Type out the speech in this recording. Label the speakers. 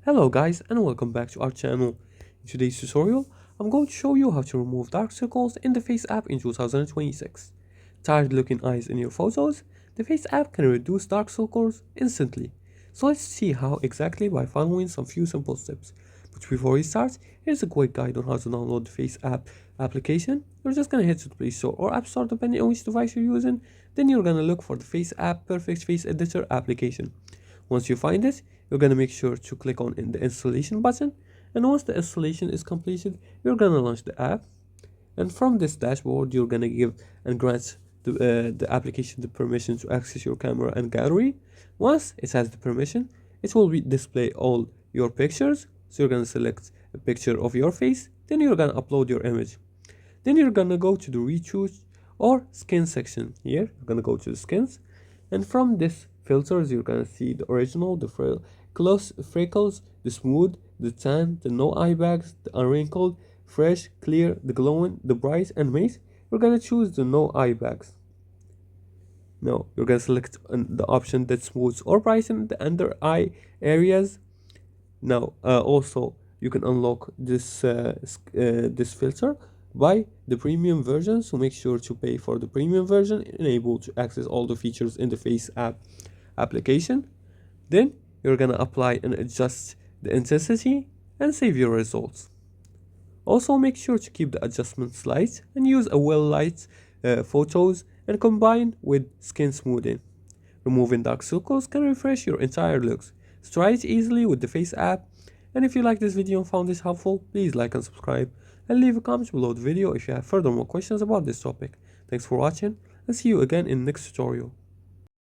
Speaker 1: Hello guys and welcome back to our channel. In today's tutorial, I'm going to show you how to remove dark circles in the Face app in 2026. Tired looking eyes in your photos? The Face app can reduce dark circles instantly. So let's see how exactly by following some few simple steps. But before we start, here's a quick guide on how to download the Face app application. You're just gonna head to the Play Store or App Store depending on which device you're using. Then you're gonna look for the Face app Perfect Face Editor application. Once you find it, you're going to make sure to click on the installation button, and once the installation is completed, you're going to launch the app. And from this dashboard, you're going to give and grant the application the permission to access your camera and gallery. Once it has the permission, it will display all your pictures. So you're going to select a picture of your face, then you're going to upload your image. Then you're going to go to the retouch or skin section. Here you're going to go to the skins, and from this filters you're going to see the original, the close freckles, the smooth, the tan, the no eye bags, the unwrinkled, fresh, clear, the glowing, the bright, and matte. You're going to choose the no eye bags. Now you're going to select the option that smooths or brightens the under eye areas. Now also you can unlock this filter by the premium version, so make sure to pay for the premium version, enable to access all the features in the Face app application. Then you're gonna apply and adjust the intensity and save your results. Also make sure to keep the adjustments light and use a well light photos and combine with skin smoothing. Removing dark circles can refresh your entire looks. So try it easily with the Face app. And if you like this video and found this helpful, please like and subscribe and leave a comment below the video if you have further more questions about this topic. Thanks for watching and see you again in the next tutorial.